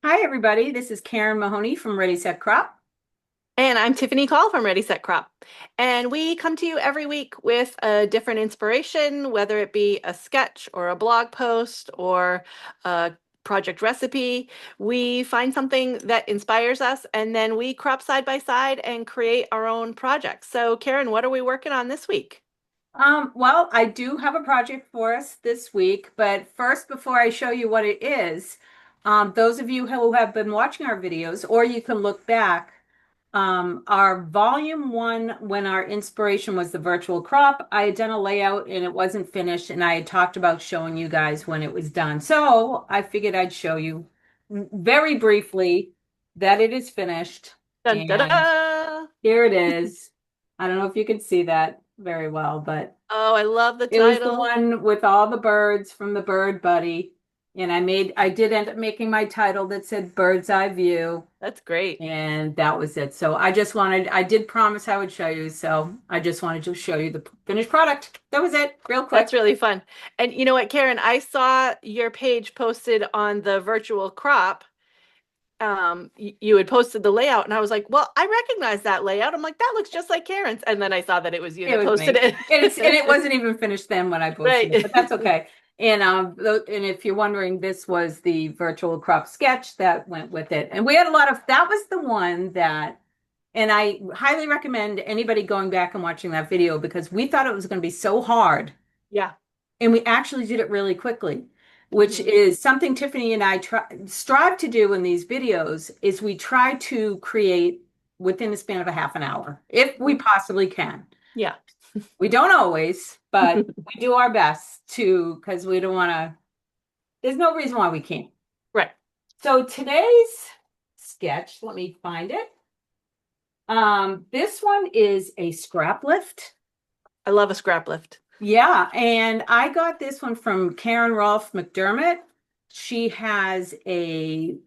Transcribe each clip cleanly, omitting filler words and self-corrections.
Hi, everybody. This is Karen Mahoney from Ready Set Crop. And I'm Tiffany Call from Ready Set Crop. And we come to you every week with a different inspiration, whether it be a sketch or a blog post or a project recipe. We find something that inspires us and then we crop side by side and create our own projects. So, Karen, what are we working on this week? Well, I do have a project for us this week, but first, before I show you what it is, those of you who have been watching our videos, or you can look back, our volume one, when our inspiration was the virtual crop, I had done a layout and it wasn't finished, and I had talked about showing you guys when it was done. So I figured I'd show you very briefly that it is finished, Dun, da, and da. here it is. I don't know if you can see that very well, but Oh, I love the it was the title. one with all the birds from the Bird Buddy. And I did end up making my title that said Bird's Eye View. That's great. And that was it. So I did promise I would show you. So I just wanted to show you the finished product. That was it, real That's quick. really fun. And you know what, Karen, I saw your page posted on the virtual crop. You had posted the layout and I was like, well, I recognize that layout. I'm like, that looks just like Karen's. And then I saw that it was you It that was posted me. And it it. wasn't even finished then when I posted it, Right. but that's okay. And if you're wondering, this was the virtual crop sketch that went with it. And we had a lot of that was the one that and I highly recommend anybody going back and watching that video because we thought it was going to be so hard. Yeah. And we actually did it really quickly, which Hmm. is something Tiffany and I strive to do in these videos is we try to create within the span of a half an hour, if we possibly can. Yeah. We don't always, but we do our best to because we don't want to, there's no reason why we can't. Right. So today's sketch, let me find it. This one is a scrap lift. I love a scrap lift. Yeah, and I got this one from Karen Rolfe McDermott. She has a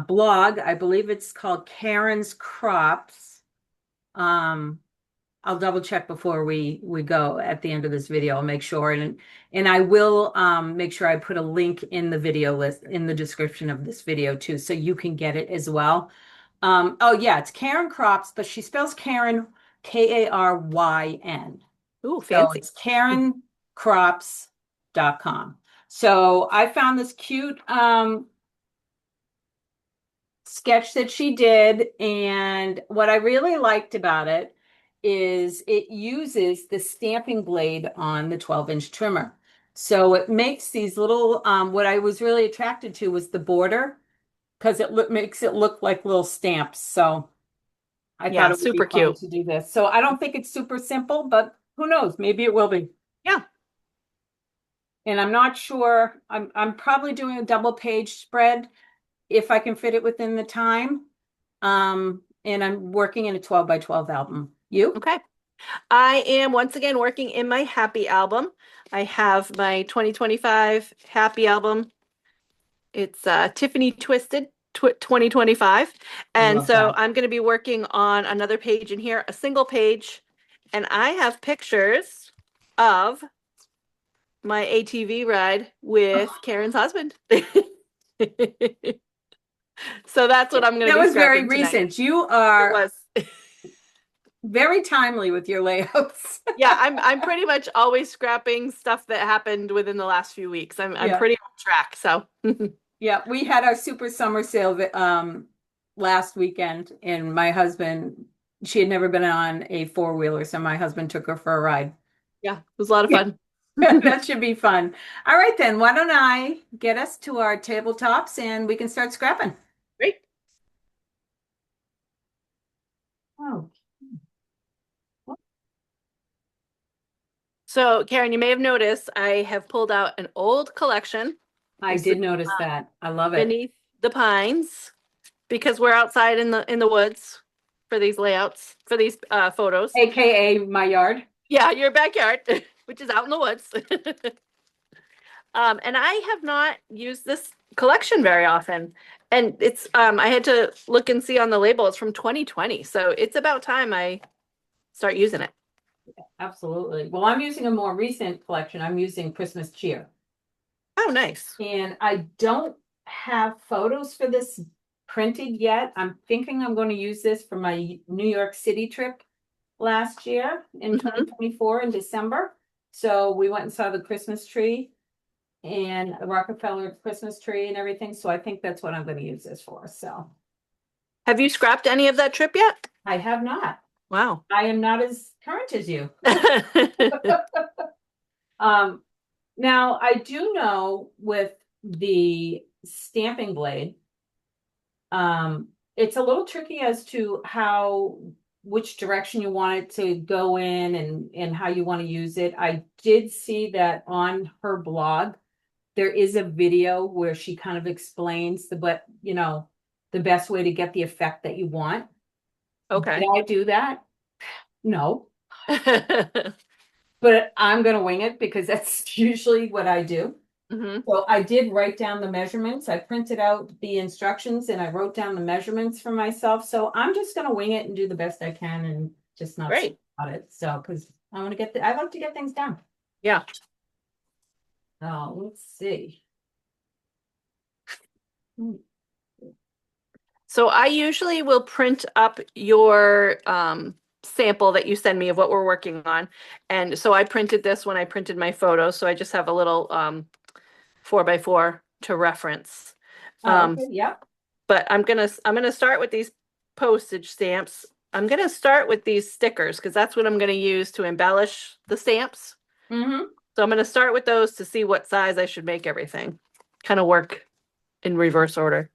blog. I believe it's called Karen's Crops. Um, I'll double check before we go at the end of this video. I'll make sure and I will make sure I put a link in the video list in the description of this video too, so you can get it as well. Oh yeah, it's Karen Crops, but she spells Karen Karyn. Ooh, So fancy. it's KarenCrops.com. So I found this cute sketch that she did, and what I really liked about it is it uses the stamping blade on the 12-inch trimmer. So it makes these little, what I was really attracted to was the border because makes it look like little stamps. So I thought Yeah, it would super be fun cute. to do this. So I don't think it's super simple, but who knows? Maybe it will be. Yeah. And I'm not sure. I'm probably doing a double page spread if I can fit it within the time. And I'm working in a 12 by 12 album. You? Okay. I am once again working in my happy album. I have my 2025 happy album. It's Tiffany Twisted 2025. I And love so that. I'm going to be working on another page in here, a single page. And I have pictures of my ATV ride with Karen's husband. So that's what I'm going to That be was very scrapping tonight. recent. You It are was. very timely with your layouts. Yeah, I'm pretty much always scrapping stuff that happened within the last few weeks. I'm Yeah. pretty on track. So Yeah. We had our super summer sale last weekend, and my husband, she had never been on a four-wheeler, so my husband took her for a ride. yeah, it was a lot of fun. That should be fun. All right, then, why don't I get us to our tabletops and we can start scrapping? Great. Oh, So Karen, you may have noticed I have pulled out an old collection. I This is did notice that. I love it. Beneath the Pines because we're outside in the woods for these layouts, for these photos. AKA my yard. Yeah, your backyard, which is out in the woods. And I have not used this collection very often. And it's I had to look and see on the label, it's from 2020. So it's about time I start using it. Absolutely. Well, I'm using a more recent collection. I'm using Christmas Cheer. Oh, nice. And I don't have photos for this printed yet. I'm thinking I'm going to use this for my New York City trip last year in Mhm. 2024 in December. So we went and saw the Christmas tree and a Rockefeller Christmas tree and everything. So I think that's what I'm going to use this for. So Have you scrapped any of that trip yet? I have not. Wow. I am not as current as you. Um, Now I do know with the stamping blade, it's a little tricky as to which direction you want it to go in and how you want to use it. I did see that on her blog, there is a video where she kind of explains the best way to get the effect that you want. Did Okay. I do that? No, but I'm gonna wing it because that's usually what I do. hmm So I did write down the measurements. I printed out the instructions and I wrote down the measurements for myself. So I'm just gonna wing it and do the best I can and just not stress Great. about it. So, because I like to get things done. Yeah. Oh, let's see. Hmm. So I usually will print up your sample that you send me of what we're working on. And so I printed this when I printed my photo. So I just have a little 4x4 to reference. Oh, Um, okay, yep. but I'm gonna start with these postage stamps. I'm gonna start with these stickers because that's what I'm gonna use to embellish the stamps. Mm-hmm. So I'm gonna start with those to see what size I should make everything. Kind of work in reverse order.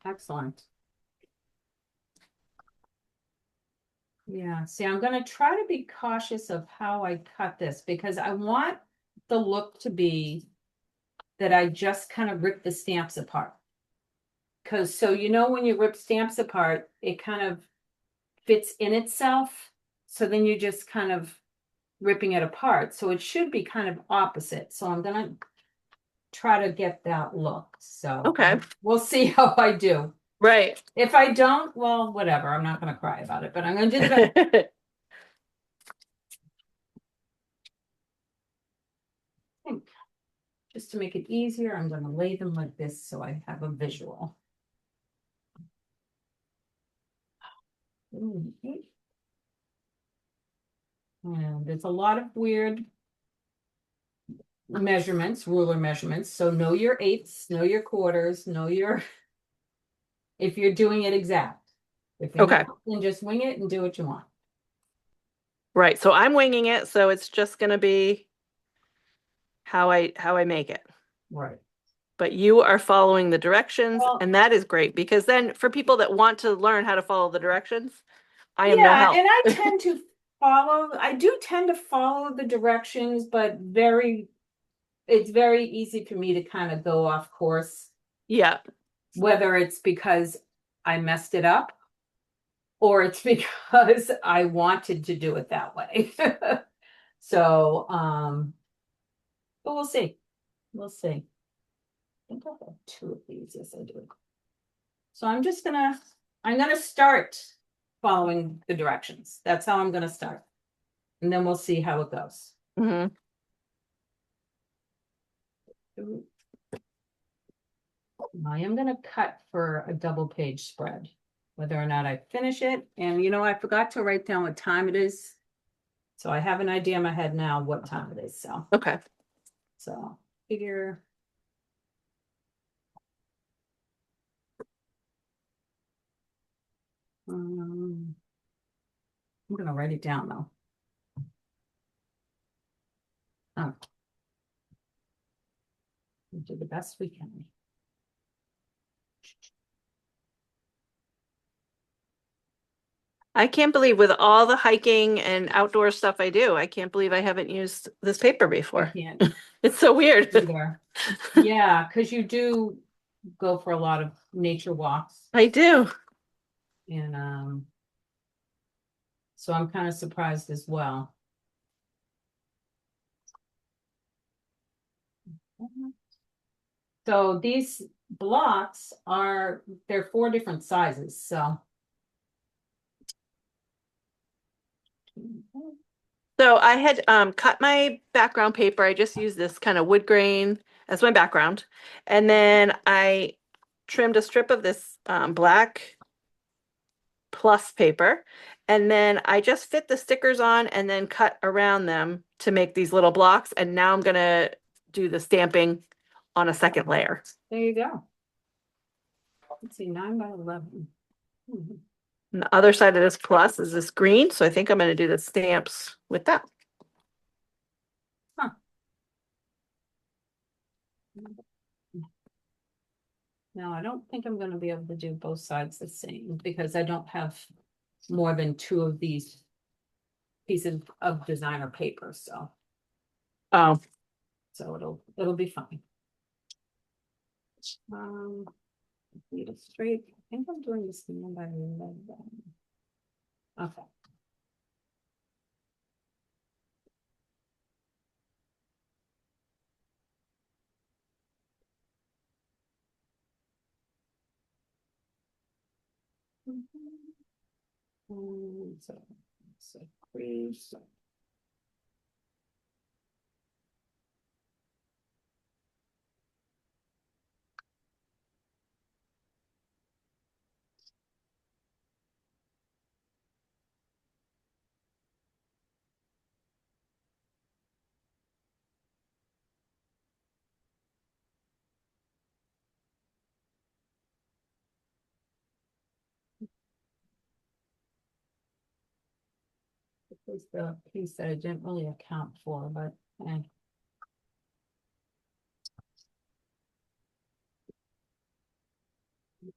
Excellent. Yeah, see, I'm gonna try to be cautious of how I cut this because I want the look to be that I just kind of rip the stamps apart. Because when you rip stamps apart, it kind of fits in itself. So then you're just kind of ripping it apart. So it should be kind of opposite. So I'm gonna try to get that look. So Okay. we'll see how I do. Right. If I don't, well, whatever. I'm not gonna cry about it, but I'm gonna do the best. I think. Just to make it easier, I'm gonna lay them like this so I have a visual. Okay. And there's a lot of weird measurements, ruler measurements. So know your eighths, know your quarters, if you're doing it exact. If you're Okay. not, then just wing it and do what you want. Right. So I'm winging it, so it's just gonna be how I make it. Right. But you are following the directions, Well, and that is great because then for people that want to learn how to follow the directions, I am no yeah, help. and I do tend to follow the directions, but it's very easy for me to kind of go off course, Yeah. whether it's because I messed it up or it's because I wanted to do it that way. So, but we'll see. We'll see. I think I have two of these. Yes, I do. So I'm gonna start following the directions. That's how I'm gonna start. And then we'll see how it goes. hmm I am gonna cut for a double page spread, whether or not I finish it. And I forgot to write down what time it is. So I have an idea in my head now what time it is. So, Okay. so figure. Um, I'm gonna write it down though. Oh, we'll do the best we can. I can't believe with all the hiking and outdoor stuff I do, I can't believe I haven't used this paper I before. can't It's so weird. either. Yeah, because you do go for a lot of nature walks, I do. and so I'm kind of surprised as well. So these blocks they're four different sizes. So So I had cut my background paper. I just used this kind of wood grain as my background. And then I trimmed a strip of this black plus paper, and then I just fit the stickers on and then cut around them to make these little blocks. And now I'm gonna do the stamping on a second layer. There you go. Let's see, 9 by 11. And the other side of this plus is this green, so I think I'm gonna do the stamps with that. Huh. Now, I don't think I'm gonna be able to do both sides the same because I don't have more than 2 of these pieces of designer paper, so Oh, it'll be fine. Need a straight. I think I'm doing this 9 by 11. Okay. So crease. This is the piece that I didn't really account for, but the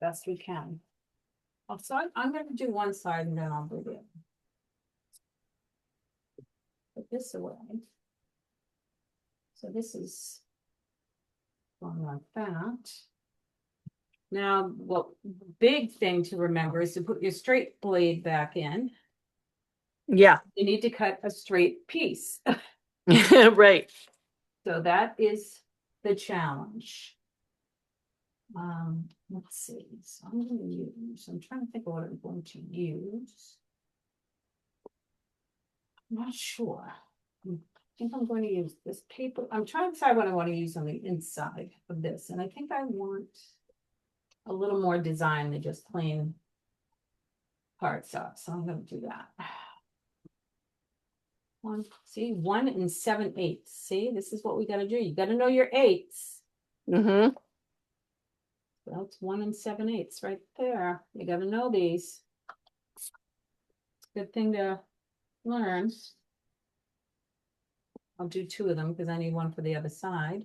best we can. So I'm going to do one side and then I'll do the other. Put this away. So this is going like that. Now, what big thing to remember is to put your straight blade back in. yeah. You need to cut a straight piece. Right. So that is the challenge. Let's see. So I'm trying to think of what I'm going to use. I'm not sure. I think I'm going to use this paper. I'm trying to decide what I want to use on the inside of this. And I think I want a little more design than just plain cardstock. So I'm going to do that. 1 7/8. See, this is what we got to do. You got to know your eighths. Mm-hmm. Well, it's 1 7/8 right there. You got to know these. It's a good thing to learn. I'll do 2 of them because I need one for the other side.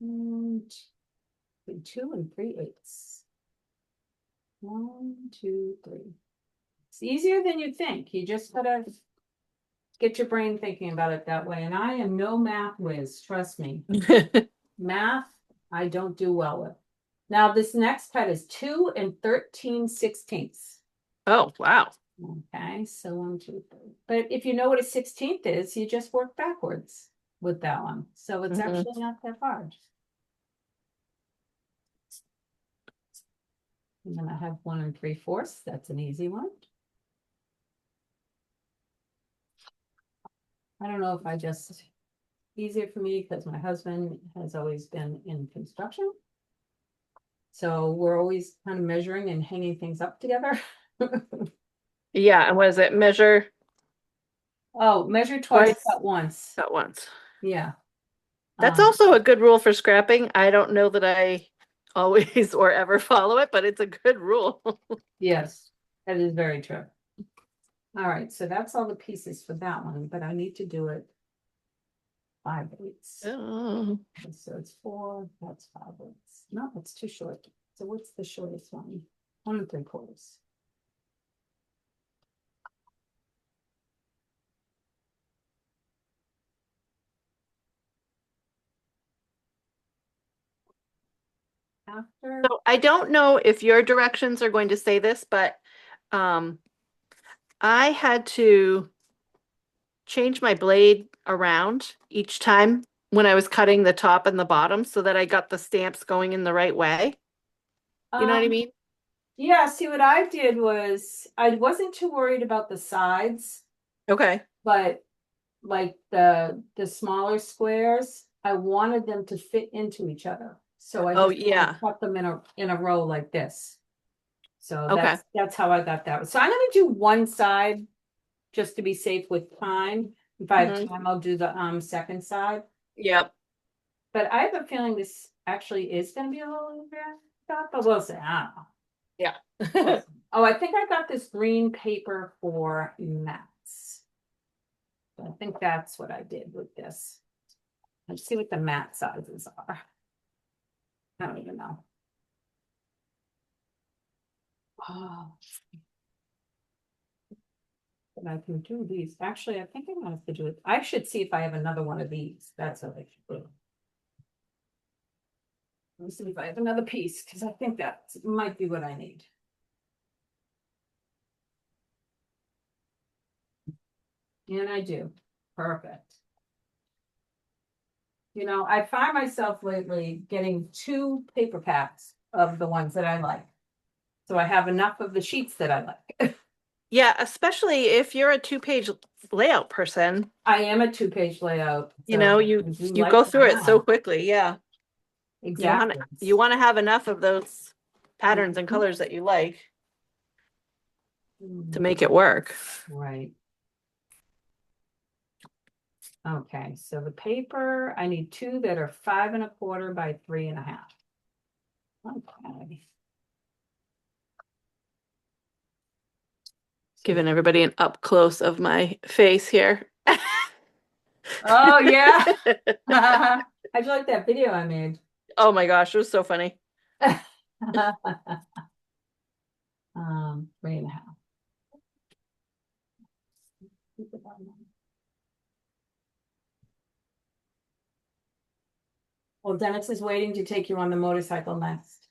And 2 3/8. 1 2 3. It's easier than you think. You just gotta get your brain thinking about it that way. And I am no math whiz, trust me. Math, I don't do well with. Now this next cut is 2 13/16. Oh, wow. Okay, so 1 2 3. But if you know what a 16th is, you just work backwards with that one. So it's actually not that hard. And then I have 1 3/4. That's an easy one. I don't know if I just easier for me because my husband has always been in construction. So we're always kind of measuring and hanging things up together. Yeah, and what is it? Measure Oh, measure twice, cut once. cut once. Yeah. That's also a good rule for scrapping. I don't know that I always or ever follow it, but it's a good rule. Yes, that is very true. All right, so that's all the pieces for that one, but I need to do it 5/8. Oh. So it's 4, that's 5/8. No, that's too short. So what's the shortest one? 1 3/4. After So I don't know if your directions are going to say this, but I had to change my blade around each time when I was cutting the top and the bottom so that I got the stamps going in the right way. You know what I mean? Yeah, see what I did was I wasn't too worried about the sides, Okay. but like the smaller squares, I wanted them to fit into each other. So I Oh, just kind of yeah. cut them in a row like this. So Okay. that's how I got that. So I'm gonna do one side just to be safe with time. If I have Hmm. time, I'll do the second side. Yep. But I have a feeling this actually is gonna be a little bit, but we'll see. I don't know. Yeah. We'll see. Oh, I think I got this green paper for mats. I think that's what I did with this. Let's see what the mat sizes are. I don't even know. Oh, but I can do these. Actually, I think I'm gonna have to do it. I should see if I have another one of these. That's what I should do. Let me see if I have another piece, because I think that might be what I need. And I do. Perfect. You know, I find myself lately getting 2 paper packs of the ones that I like. So I have enough of the sheets that I like. Yeah, especially if you're a two-page layout person, I am a 2-page layout, you know, so you I do you like go to through it so have. quickly. Yeah. Exactly. You want to have enough of those patterns and Mhm. colors that you like to Mm, make it work. right. Okay, so the paper, I need 2 that are 5 1/4 by 3 1/2. Okay. So, Giving everybody an up close of my face here. oh yeah. How'd you like that video I made? Oh my gosh, it was so funny. 3 1/2. Well, Dennis is waiting to take you on the motorcycle next.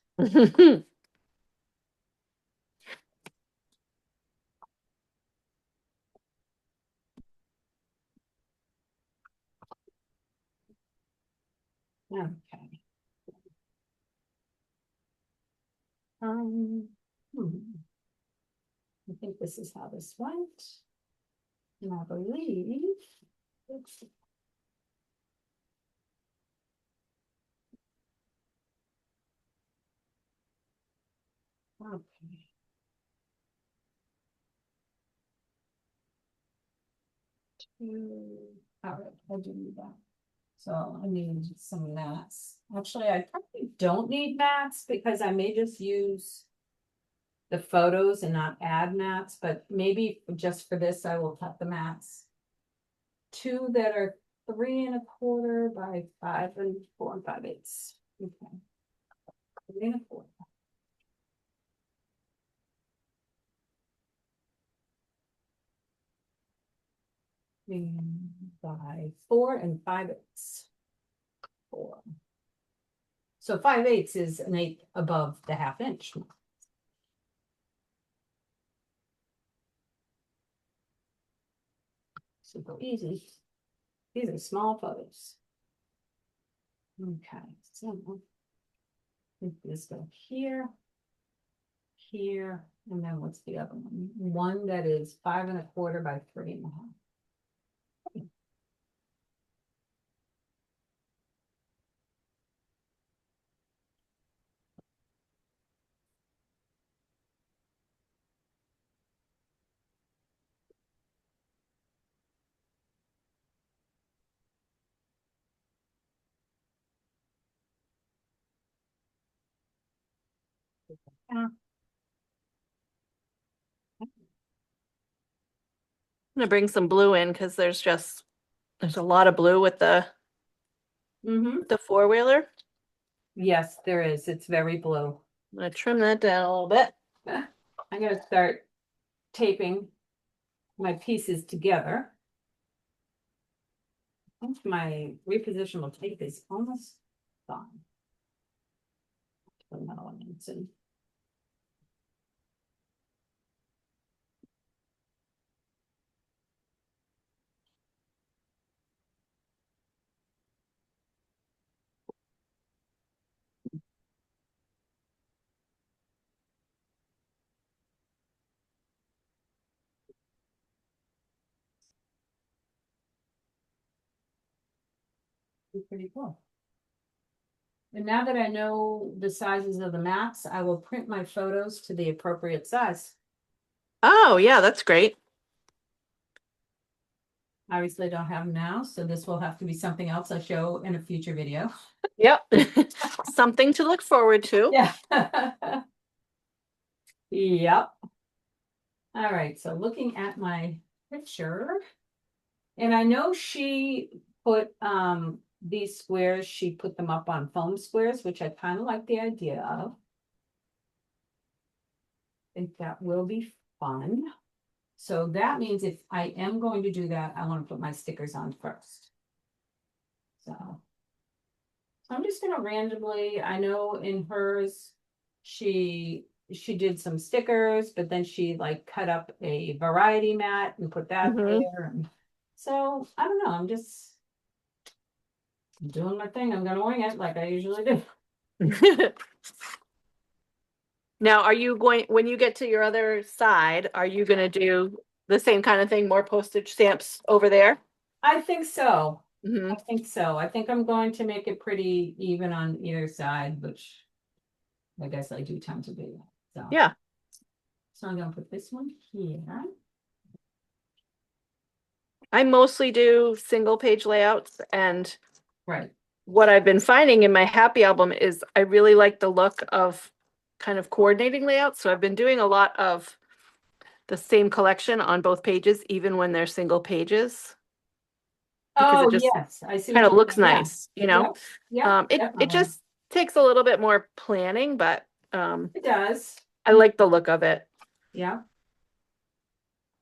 Okay. Um, hmm, I think this is how this went. And I believe, oops, okay. All right, I do need that. So I need some mats. Actually, I probably don't need mats because I may just use the photos and not add mats, but maybe just for this, I will cut the mats. 2 that are 3 1/4 by 5 4 5/8. Okay, 3 1/4. By 4 5/8. 4. So 5/8 is an eighth above the 1/2 inch. Super easy. These are small photos. Okay, so this go here, here, and then what's the other one? One that is 5 1/4 by 3 1/2. Yeah. I'm gonna bring some blue in because there's a lot of blue with Mm-hmm. the four-wheeler. Yes, there is. It's very blue. I'm gonna trim that down a little bit. I'm gonna start taping my pieces together. I think my repositional tape is almost gone. Put another one in soon. be pretty cool. And now that I know the sizes of the mats, I will print my photos to the appropriate size. Oh, yeah, that's great. Obviously, I don't have them now, so this will have to be something else I show in a future video. Yep. Something to look forward to. Yeah. Yep. All right, so looking at my picture, and I know she put these squares, she put them up on foam squares, which I kind of like the idea of. I think that will be fun. So that means if I am going to do that, I want to put my stickers on first. So I'm just gonna randomly, I know in hers, she did some stickers, but then she like cut up a variety mat and put that Mhm. there. And so I don't know, I'm just doing my thing. I'm gonna wing it like I usually do. Now, are you going, when you get to your other side, are you going to do the same kind of thing, more postage stamps over there? I think so. Hmm. I think so. I think I'm going to make it pretty even on either side, which I guess I do tend to be. So, Yeah. so I'm gonna put this one here. I mostly do single page layouts, and Right. what I've been finding in my happy album is I really like the look of kind of coordinating layouts. So I've been doing a lot of the same collection on both pages, even when they're single pages, because it Oh, just yes, I see kind what of you're looks saying. Yeah. nice, you know? Yep. Yep. It Definitely. just takes a little bit more planning, but It does. I like the look of it. Yeah.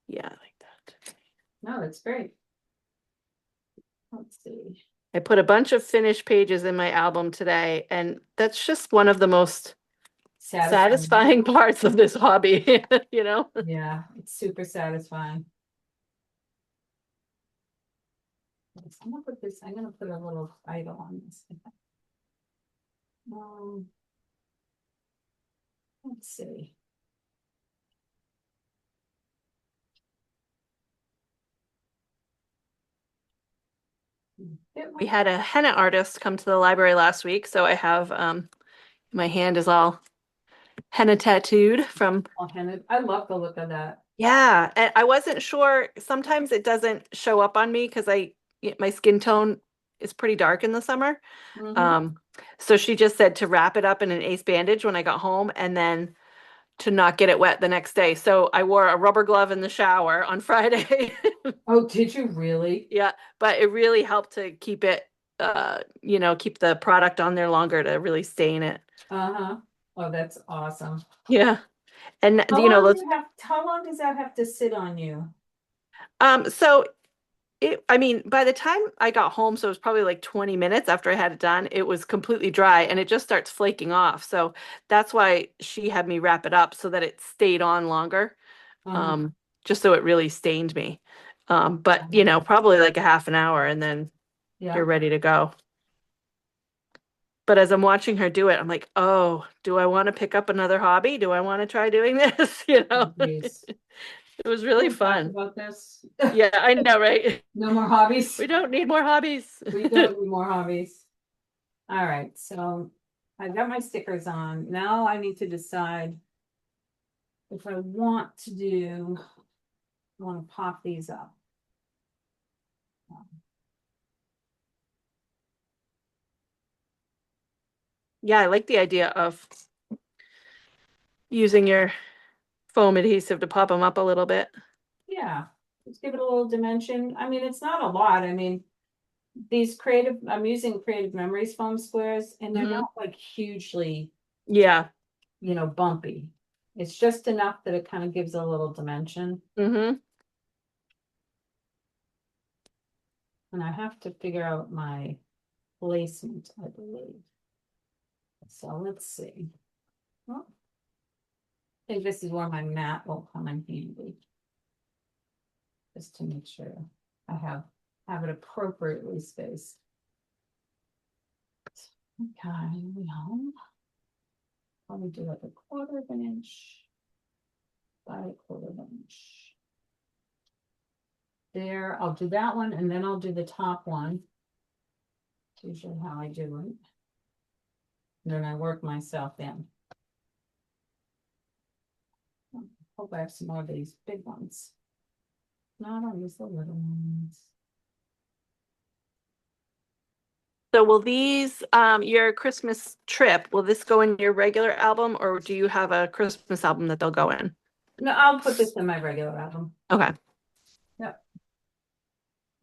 Yeah, I like that. No, that's great. Let's see. I put a bunch of finished pages in my album today, and that's just one of the most Satisfying. satisfying parts of this hobby, you know? Yeah, it's super satisfying. I'm gonna put this, I'm gonna put a little title on this. Um, let's see. We had a henna artist come to the library last week, so I have my hand is all henna tattooed from. I love the look of that. Yeah, and I wasn't sure. Sometimes it doesn't show up on me because my skin tone is pretty dark in the summer. Mhm. Um, so she just said to wrap it up in an ace bandage when I got home and then to not get it wet the next day. So I wore a rubber glove in the shower on Friday. Oh, did you really? Yeah, but it really helped to keep it keep the product on there longer to really stain it. Uh-huh. Oh, that's awesome. Yeah. And How you know long do those you have, how long does that have to sit on you? so I mean, by the time I got home, so it was probably like 20 minutes after I had it done, it was completely dry and it just starts flaking off. So that's why she had me wrap it up so that it stayed on longer, Uh-huh. um, just so it really stained me. But you know, probably like a half an hour and then you're Yeah. ready to go. But as I'm watching her do it, I'm like, oh, do I want to pick up another hobby? Do I want to try doing this? You know, Jeez. it was really We talked fun. about this. Yeah, I know, right? No more hobbies. We don't need more hobbies. We don't need more hobbies. All right, so I got my stickers on. Now I need to decide if I want to do, I want to pop these up. Yeah, I like the idea of using your foam adhesive to pop them up a little bit. Yeah, let's give it a little dimension. I mean, it's not a lot. I mean, I'm using Creative Memories foam squares, and they're Hmm. not like hugely, Yeah. bumpy. It's just enough that it kind of gives a little dimension. Hmm. And I have to figure out my placement, I believe. So let's see. Well, I think this is where my mat will come in handy. Just to make sure I have it appropriately spaced. Okay, we home. Probably do like a quarter of an inch by a quarter of an inch. There, I'll do that one and then I'll do the top one. It's usually how I do it. Then I work myself in. Hope I have some more of these big ones. No, I don't use the little ones. So will these, your Christmas trip, will this go in your regular album or do you have a Christmas album that they'll go in? No, I'll put this in my regular album. Okay. Yep.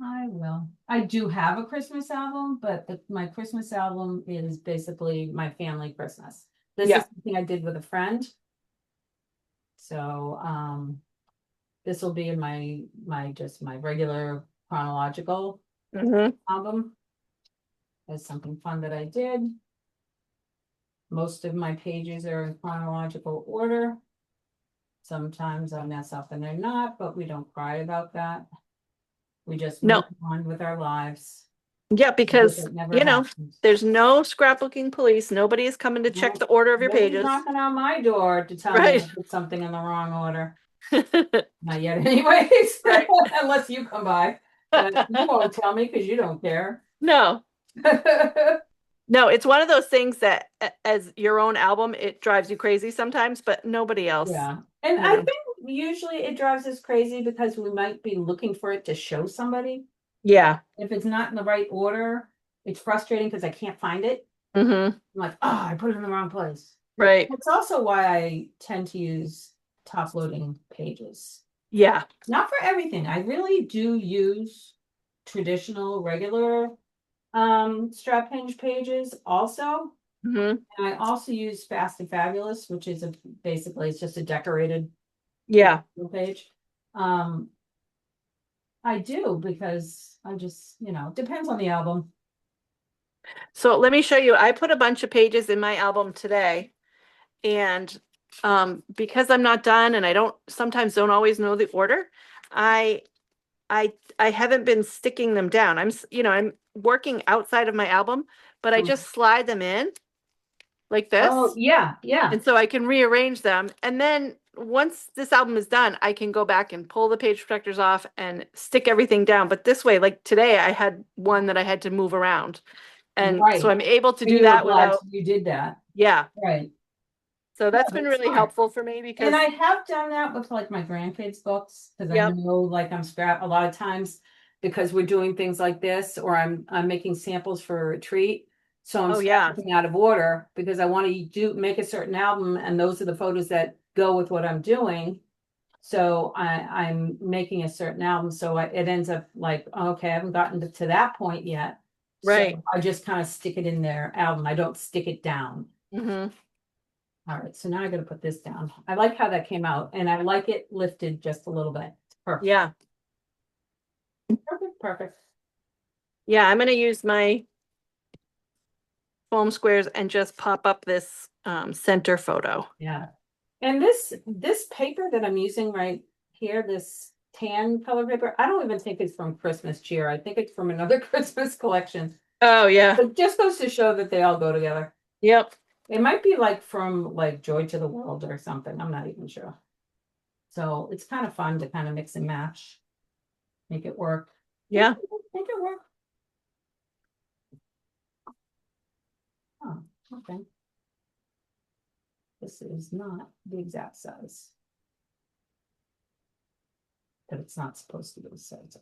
I will. I do have a Christmas album, but my Christmas album is basically my family Christmas. This Yeah. is something I did with a friend. So, this will be in my regular chronological Mm-hmm. album. That's something fun that I did. Most of my pages are in chronological order. Sometimes I mess up and they're not, but we don't cry about that. We just move No. on with our lives. Yeah, As if because, it never happened. there's no scrapbooking police. Nobody is coming to check the order of your Nobody's pages. knocking on my door to tell me I Right. put something in the wrong order. Not yet anyways, Right. unless you come by. But you won't tell me because you don't care. No. No, it's one of those things that as your own album, it drives you crazy sometimes, but nobody else, Yeah. And you I know. think usually it drives us crazy because we might be looking for it to show somebody. Yeah. If it's not in the right order, it's frustrating because I can't find it. Mm-hmm. I'm like, oh, I put it in the wrong place. Right. It's also why I tend to use top loading pages. Yeah. Not for everything. I really do use traditional, regular strap hinge pages also. Mm-hmm. And I also use Fast and Fabulous, which is basically it's just a decorated Yeah. page. Um, I do because I just, depends on the album. So let me show you. I put a bunch of pages in my album today. And because I'm not done and I don't always know the order, I I haven't been sticking them down. I'm working outside of my album, but I just slide them in like Oh, this. yeah, yeah. And so I can rearrange them. And then once this album is done, I can go back and pull the page protectors off and stick everything down. But this way, like today, I had one that I had to move around. And so Right. I'm able to And do you were that glad without, you did that. yeah. Right. So Yeah, that's been that's really smart. helpful for me And because, I have done that with like my grandkids' books because I yep. know like I'm scrap a lot of times because we're doing things like this or I'm making samples for a retreat. So I'm Oh, yeah. scrapping out of order because I want to make a certain album and those are the photos that go with what I'm doing. So I'm making a certain album. So it ends up like, okay, I haven't gotten to that point yet. Right. So I just kind of stick it in their album. I don't stick it down. Hmm. All right, so now I gotta put this down. I like how that came out and I like it lifted just a little bit. Perfect, Yeah. perfect, perfect. Yeah. I'm going to use my foam squares and just pop up this center photo. Yeah. And this paper that I'm using right here, this tan color paper, I don't even think it's from Christmas cheer. I think it's from another Christmas collection. Oh, yeah. It just goes to show that they all go together. Yep. It might be like from like Joy to the World or something. I'm not even sure. So it's kind of fun to kind of mix and match, make it work. Yeah. Make it work. Oh, okay. This is not the exact size. But it's not supposed to be the size.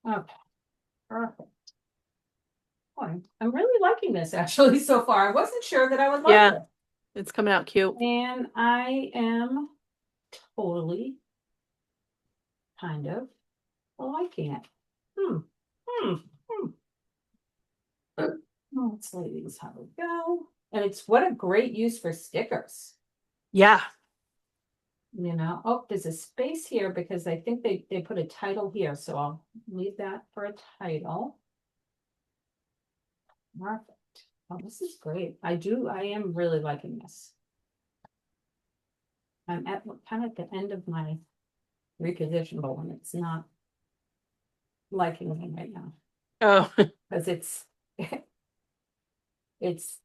Okay, perfect. Boy, I'm really liking this actually so far. I wasn't sure that I would like Yeah. it. It's coming out cute. And I am totally kind of liking it. Hmm. Hmm. Hmm. Let's lay these how we go. And it's what a great use for stickers. Yeah. Oh, there's a space here because I think they put a title here, so I'll leave that for a title. Perfect. Oh, this is great. I am really liking this. I'm at kind of at the end of my repositionable and it's not liking me right now Oh, because it's it's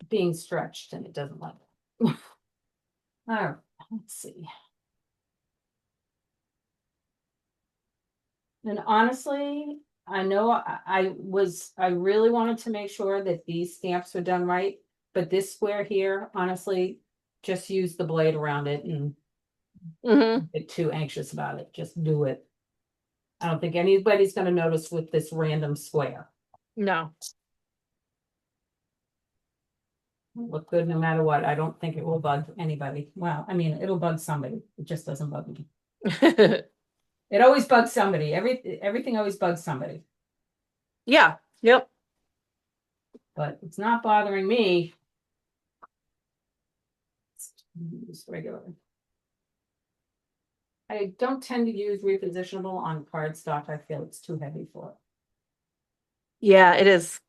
being stretched and it doesn't like it. All right, let's see. And honestly, I know I really wanted to make sure that these stamps were done right, but this square here, honestly, just use the blade around it and Hmm. don't get too anxious about it. Just do it. I don't think anybody's gonna notice with this random square. No. Look good no matter what. I don't think it will bug anybody. Well, I mean, it'll bug somebody. It just doesn't bug me. It always bugs somebody. Everything always bugs somebody, Yeah. Yep. but it's not bothering me. It's regular. I don't tend to use repositionable on cardstock. I feel it's too heavy for it. Yeah, it is.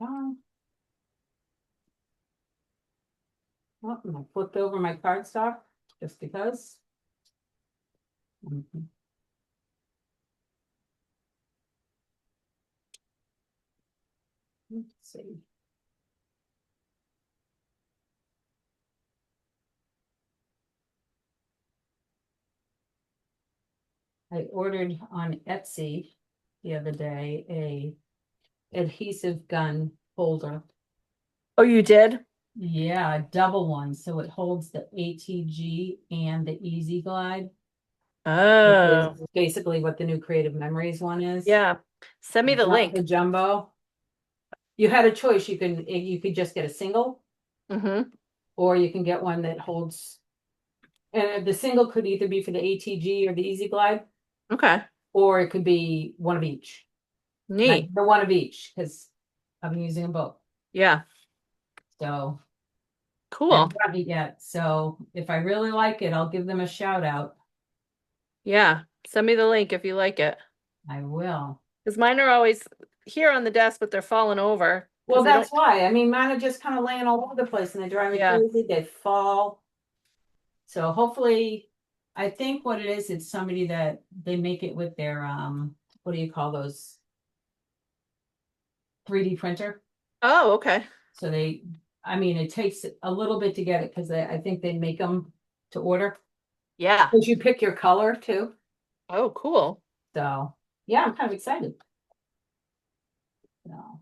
Um, well, I flipped over my cardstock just because. Mhm. Let's see. I ordered on Etsy the other day a adhesive gun holder. Oh, you did? Yeah, a double one, so it holds the ATG and the Easy Glide, which is Oh, basically what the new Creative Memories one is. yeah. Send me the Not link. the jumbo. You had a choice. You could just get a single, Hmm. or you can get one that holds. And the single could either be for the ATG or the Easy Glide, Okay. or it could be one of each. Like Neat. the one of each, because I'm using them both. Yeah. So they Cool. haven't got it yet. So if I really like it, I'll give them a shout out. Yeah. Send me the link if you like it. I will. Because mine are always here on the desk, but they're falling over Well, because I don't. that's why. I mean, mine are just kind of laying all over the place and they drive me Yeah. crazy. They fall. So hopefully, I think what it is, it's somebody that they make it with their what do you call those? 3D printer. Oh, okay. So I mean, it takes a little bit to get it because I think they make them to order. Yeah. Because you pick your color too. Oh, cool. So yeah, I'm kind of excited. So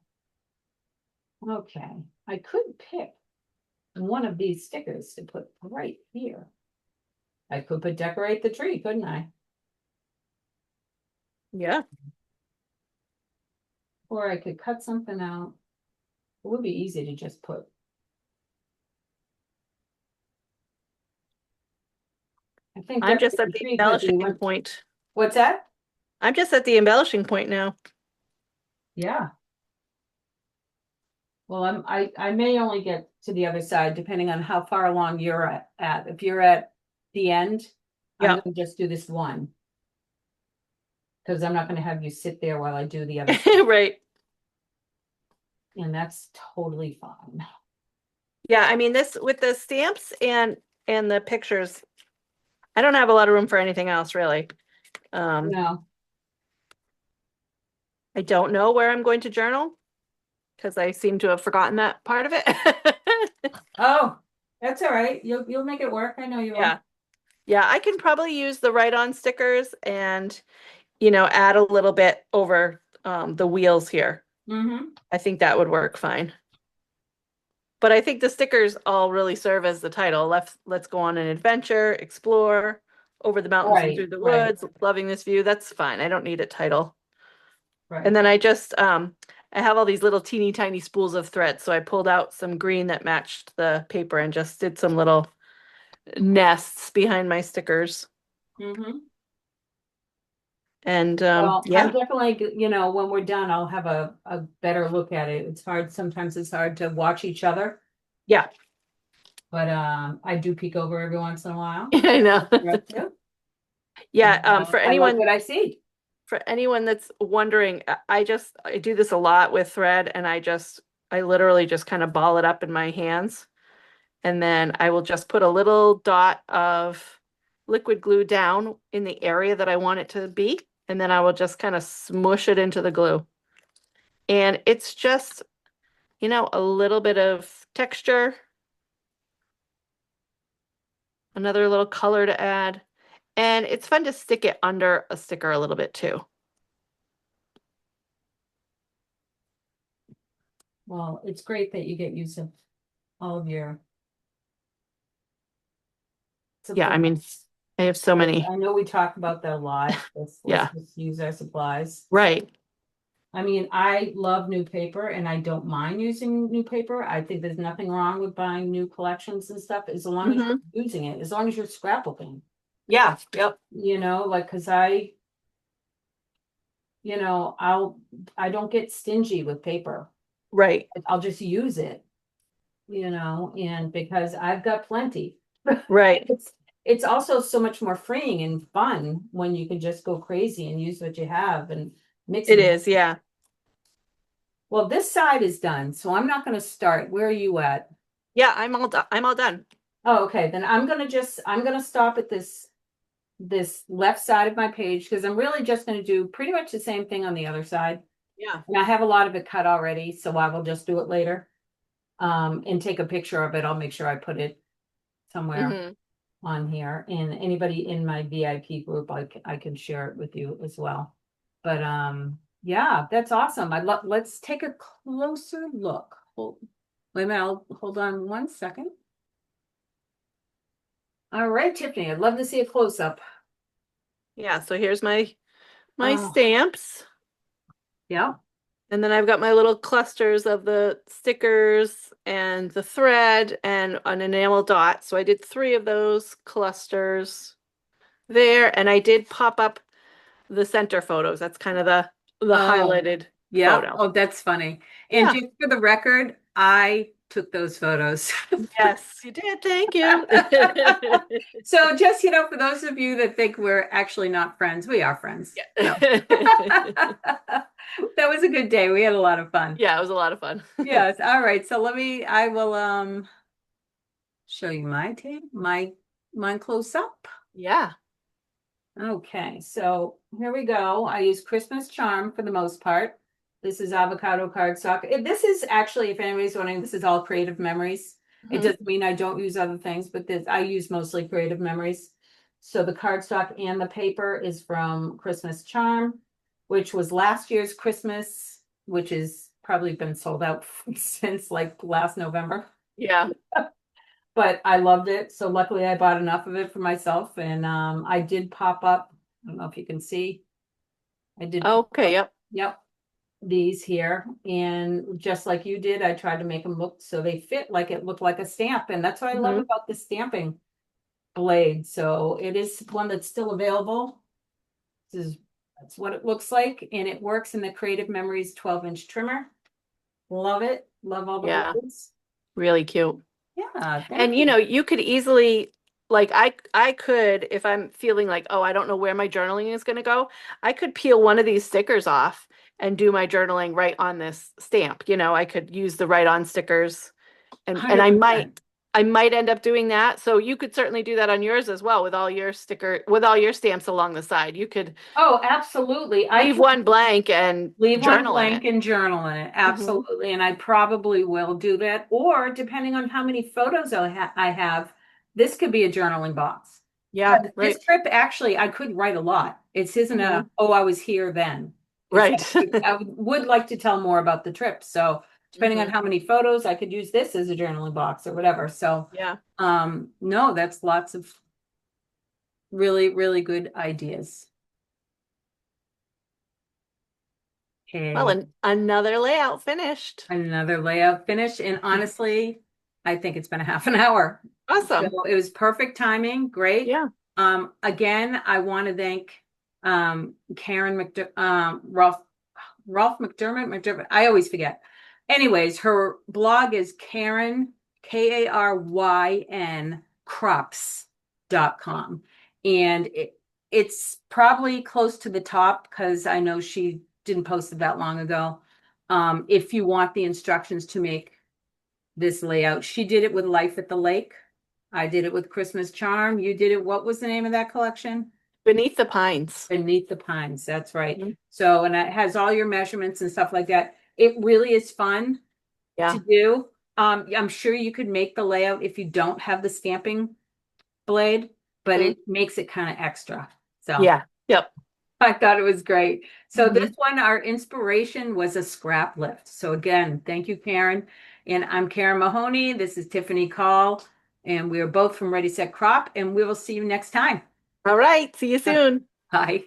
okay. I could pick one of these stickers to put right here. I could put decorate the tree, couldn't I? Yeah. Or I could cut something out. It would be easy to just put. I think I'm just decorate at the the tree because we embellishing went. point. What's that? I'm just at the embellishing point now. Yeah. Well, I may only get to the other side depending on how far along you're at. If you're at the end, I'm Yep. gonna just do this one. Because I'm not gonna have you sit there while I do the other side. Right. And that's totally fine. Yeah, I mean this with the stamps and the pictures, I don't have a lot of room for anything else really. Um, No. I don't know where I'm going to journal because I seem to have forgotten that part of it. Oh, that's all right. You'll make it work. I know you Yeah. will. Yeah, I can probably use the write-on stickers and, add a little bit over the wheels here. Mm-hmm. I think that would work fine. But I think the stickers all really serve as the title. Let's go on an adventure, explore over the mountains and Right, through the right, woods, loving this view. That's fine. I don't need a title. And right. then I have all these little teeny tiny spools of thread. So I pulled out some green that matched the paper and just did some little nests behind my stickers. Mm-hmm. And Well, I'm yeah, definitely, when we're done, I'll have a better look at it. Sometimes it's hard to watch each other, yeah, but I do peek over every once in a while. I know. You're up to. Yeah, And, I like what I see. for anyone that's wondering, I do this a lot with thread and I literally just kind of ball it up in my hands. And then I will just put a little dot of liquid glue down in the area that I want it to be. And then I will just kind of smush it into the glue. And it's just, a little bit of texture, another little color to add. And it's fun to stick it under a sticker a little bit too. Well, it's great that you get use of all of your Yeah, I mean, supplies. I have so many. I know we talked about that a lot. Let's Yeah, just use our supplies. right. I mean, I love new paper and I don't mind using new paper. I think there's nothing wrong with buying new collections and stuff as long as Hmm. you're using it, as long as you're scrapbooking, Yeah, yep, like, cause I don't get stingy with paper. right, I'll just use it, and because I've got plenty. right. It's it's also so much more freeing and fun when you can just go crazy and use what you have and mix It and is, yeah. well, this side is done, so I'm not going to start. Where are you at? Yeah, I'm all done. I'm all done. Oh, okay. Then I'm gonna stop at this left side of my page because I'm really just going to do pretty much the same thing on the other side. Yeah. And I have a lot of it cut already, so I will just do it later. And take a picture of it. I'll make sure I put it somewhere Hmm. on here. And anybody in my VIP group, I can share it with you as well. But yeah, that's awesome. Let's take a closer look. Wait a minute, hold on one second. All right, Tiffany, I'd love to see a close up. Yeah, so here's my Oh, stamps. yeah. And then I've got my little clusters of the stickers and the thread and an enamel dot. So I did 3 of those clusters there, and I did pop up the center photos. That's kind of the Oh, highlighted yeah. photo. Oh, that's funny. And Yeah. just for the record, I took those photos. Yes, you did. Thank you. So just, for those of you that think we're actually not friends, we are friends. So Yeah. that was a good day. We had a lot of fun. Yeah, it was a lot of fun. Yes. All right. So I will show you my tape, mine close up. Yeah. Okay, so here we go. I use Christmas charm for the most part. This is avocado cardstock. This is actually, if anybody's wondering, this is all creative memories. It Hmm. doesn't mean I don't use other things, but I use mostly creative memories. So the cardstock and the paper is from Christmas Charm, which was last year's Christmas, which has probably been sold out since like last November. Yeah. But I loved it. So luckily I bought enough of it for myself. And I did pop up. I don't know if you can see. I did pop Okay, up, yep. yep, these here. And just like you did, I tried to make them look so they fit like it looked like a stamp. And that's what I love Hmm. about the stamping blade. So it is one that's still available. That's what it looks like. And it works in the Creative Memories 12-inch trimmer. Love it. Love all the Yeah, blades. really cute. Yeah, thank And you. you could easily like I could if I'm feeling like, oh, I don't know where my journaling is going to go, I could peel one of these stickers off and do my journaling right on this stamp. I could use the right on stickers and I 100%. might end up doing that. So you could certainly do that on yours as well with all your stamps along the side. You could Oh, absolutely. I leave can one blank and leave one journal in blank it. and journal in it. Hmm. Absolutely. And I probably will do that. Or depending on how many photos I have, this could be a journaling box. Yeah, But this right. trip, actually, I could write a lot. It isn't Hmm. oh, I was here then. It's Right. I would like to tell more about the trip. So depending on Hmm. how many photos, I could use this as a journaling box or whatever. So Yeah. no, that's lots of really, really good ideas. Well, Okay. another layout finished. Another layout finish. And honestly, I think it's been a half an hour. Awesome. So it was perfect timing. Great. Yeah. Again, I want to thank Karen Ralph McDermott. I always forget. Anyways, her blog is Karen, Karyn crops.com. And it's probably close to the top because I know she didn't post it that long ago. If you want the instructions to make this layout, she did it with Life at the Lake. I did it with Christmas Charm. You did it. What was the name of that collection? Beneath the Pines. Beneath the Pines. That's right. Mhm. So, and it has all your measurements and stuff like that. It really is fun to Yeah. do. I'm sure you could make the layout if you don't have the stamping blade. but Mm, it makes it kind of extra. So yeah. Yep. I thought it was great. So this Mhm. one, our inspiration was a scrap lift. So again, thank you, Karen. And I'm Karen Mahoney. This is Tiffany Call, and we are both from Ready Set Crop, and we will see you next time. All right. See you soon. Bye.